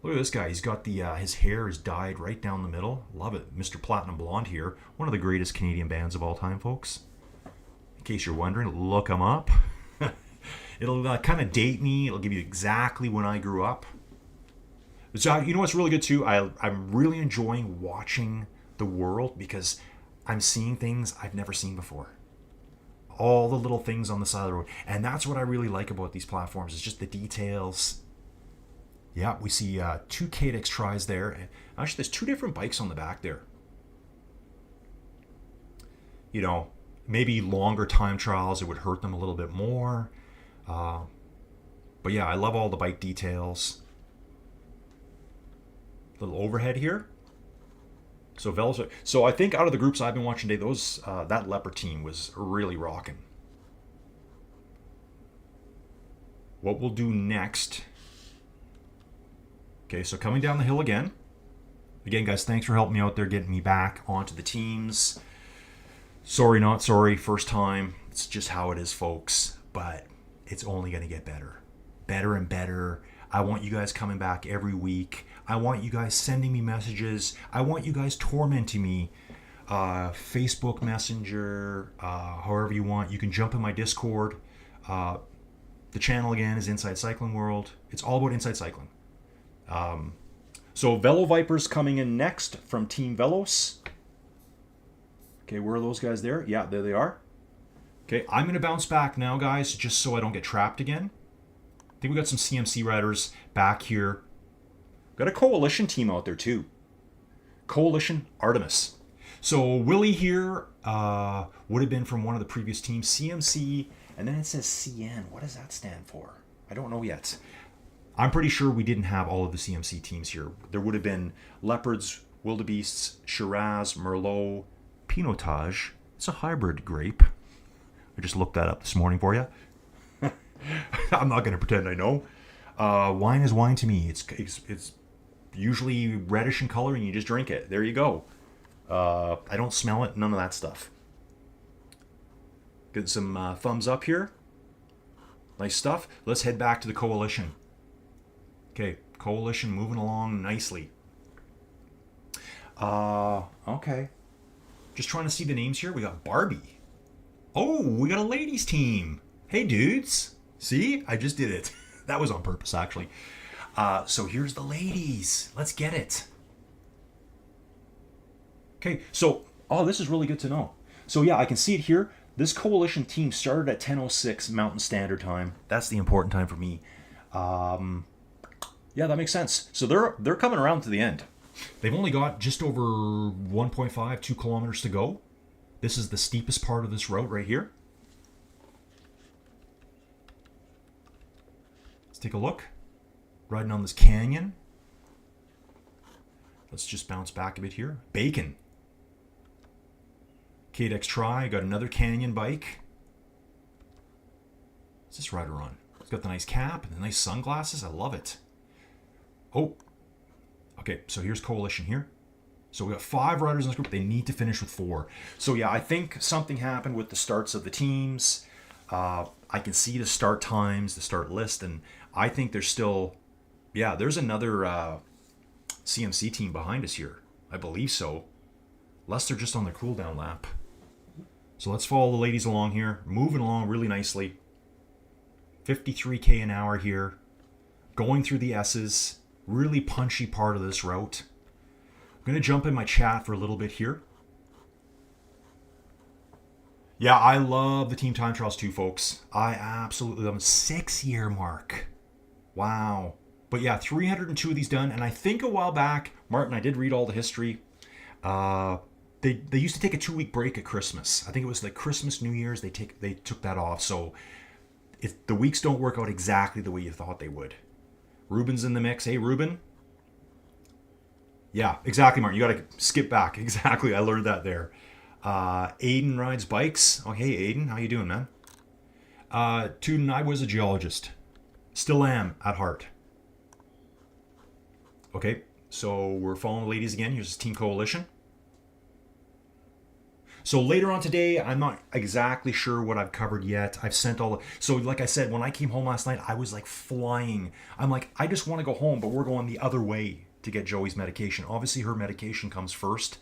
Look at this guy. He's got his hair is dyed right down the middle. Love it. Mr. Platinum Blonde here. One of the greatest Canadian bands of all time, folks. In case you're wondering, look them up. It'll kind of date me. It'll give you exactly when I grew up. So you know what's really good too? I'm really enjoying watching the world because I'm seeing things I've never seen before. All the little things on the side of the road. And that's what I really like about these platforms. It's just the details. Yeah, we see 2 Tacx tries there. And actually, there's 2 different bikes on the back there. You know, maybe longer time trials, it would hurt them a little bit more. But yeah, I love all the bike details. Little overhead here. So Velos. So I think out of the groups I've been watching today, that Leopard team was really rocking. What we'll do next. Okay, so coming down the hill again. Again, guys, thanks for helping me out there, getting me back onto the teams. Sorry, not sorry, first time. It's just how it is, folks. But it's only going to get better. Better and better. I want you guys coming back every week. I want you guys sending me messages. I want you guys tormenting me. Facebook Messenger, however you want. You can jump in my Discord. The channel again is Inside Cycling World. It's all about Inside Cycling. So Velosvipers coming in next from Team Velos. Okay, where are those guys there? Yeah, there they are. Okay, I'm going to bounce back now, guys, just so I don't get trapped again. I think we got some CMC riders back here. Got a Coalition team out there, too. Coalition Artemis. So Willie here would have been from one of the previous teams, CMC, and then it says CN. What does that stand for? I don't know yet. I'm pretty sure we didn't have all of the CMC teams here. There would have been Leopards, Wildebeests, Shiraz, Merlot, Pinotage. It's a hybrid grape. I just looked that up this morning for you. I'm not going to pretend I know. Wine is wine to me. It's usually reddish in color and you just drink it. There you go. I don't smell it. None of that stuff. Get some thumbs up here. Nice stuff. Let's head back to the Coalition. Okay, Coalition moving along nicely. Okay. Just trying to see the names here. We got Barbie. Oh, we got a ladies team. Hey, dudes. See? I just did it. That was on purpose, actually. So here's the ladies. Let's get it. Okay, so, this is really good to know. So yeah, I can see it here. This Coalition team started at 10:06 Mountain Standard Time. That's the important time for me. Yeah, that makes sense. So they're coming around to the end. They've only got just over 1.5, 2 kilometers to go. This is the steepest part of this route right here. Let's take a look. Riding on this canyon. Let's just bounce back a bit here. Bacon. KDX Tri, got another canyon bike. What's this rider on? He's got the nice cap and the nice sunglasses. I love it. Oh. Okay, so here's Coalition here. So we got 5 riders in this group. They need to finish with 4. So yeah, I think something happened with the starts of the teams. I can see the start times, the start list, and I think there's still... Yeah, there's another CMC team behind us here. I believe so. Unless they're just on their cooldown lap. So let's follow the ladies along here. Moving along really nicely. 53k an hour here. Going through the S's. Really punchy part of this route. I'm going to jump in my chat for a little bit here. Yeah, I love the team time trials too, folks. I absolutely love them. 6-year mark. Wow. But yeah, 302 of these done. And I think a while back, Martin, I did read all the history. They used to take a 2-week break at Christmas. I think it was like Christmas, New Year's. They took that off. So if the weeks don't work out exactly the way you thought they would. Ruben's in the mix. Hey, Ruben. Yeah, exactly, Martin. You got to skip back. Exactly. I learned that there. Aiden rides bikes. Oh, hey, Aiden. How you doing, man? Tuden, I was a geologist. Still am at heart. Okay, so we're following the ladies again. Here's Team Coalition. So later on today, I'm not exactly sure what I've covered yet. I've sent all the... So like I said, when I came home last night, I was like flying. I'm like, I just want to go home, but we're going the other way to get Joey's medication. Obviously, her medication comes first.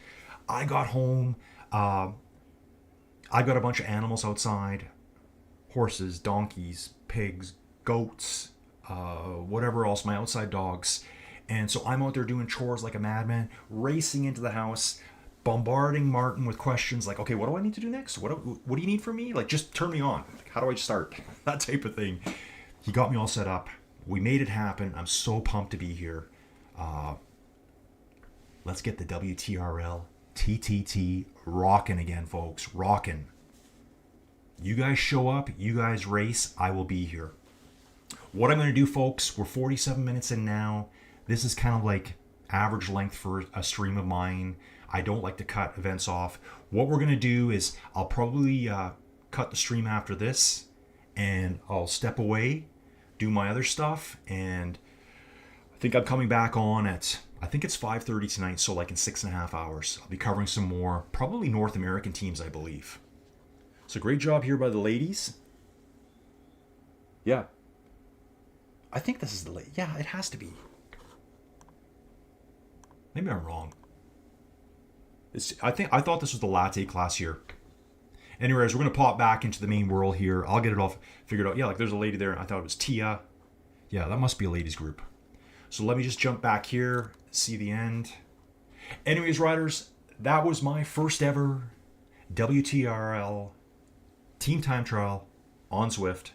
I got home. I got a bunch of animals outside. Horses, donkeys, pigs, goats, whatever else, my outside dogs. And so I'm out there doing chores like a madman, racing into the house, bombarding Martin with questions like, okay, what do I need to do next? What do you need from me? Like, just turn me on. Like, how do I start? That type of thing. He got me all set up. We made it happen. I'm so pumped to be here. Let's get the WTRL TTT rocking again, folks. Rocking. You guys show up. You guys race. I will be here. What I'm going to do, folks, we're 47 minutes in now. This is kind of like average length for a stream of mine. I don't like to cut events off. What we're going to do is I'll probably cut the stream after this, and I'll step away, do my other stuff, and I think I'm coming back on at, I think it's 5:30 tonight, so like in 6.5 hours. I'll be covering some more, probably North American teams, I believe. So great job here by the ladies. Yeah. I think this is the lady. Yeah, it has to be. Maybe I'm wrong. I thought this was the Latte Class here. Anyways, we're gonna pop back into the main world here. I'll get it all figured out. Yeah, like there's a lady there. I thought it was Tia. Yeah, that must be a ladies group. So let me just jump back here, see the end. Anyways, riders, that was my first ever WTRL team time trial on Zwift.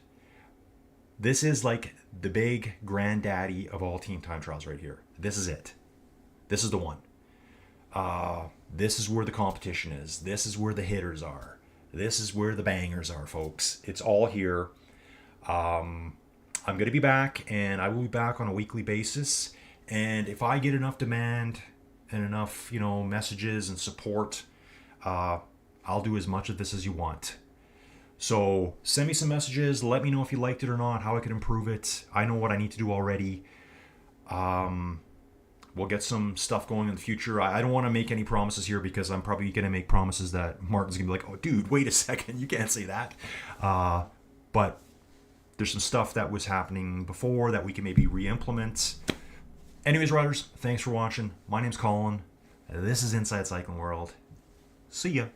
This is like the big granddaddy of all team time trials right here. This is it. This is the one. This is where the competition is. This is where the hitters are. This is where the bangers are, folks. It's all here. I'm going to be back, and I will be back on a weekly basis. And if I get enough demand and enough, messages and support, I'll do as much of this as you want. So send me some messages. Let me know if you liked it or not, how I could improve it. I know what I need to do already. We'll get some stuff going in the future. I don't want to make any promises here because I'm probably going to make promises that Martin's going to be like, oh, dude, wait a second. You can't say that. But there's some stuff that was happening before that we can maybe re-implement. Anyways, riders, thanks for watching. My name's Colin. This is Inside Cycling World. See ya.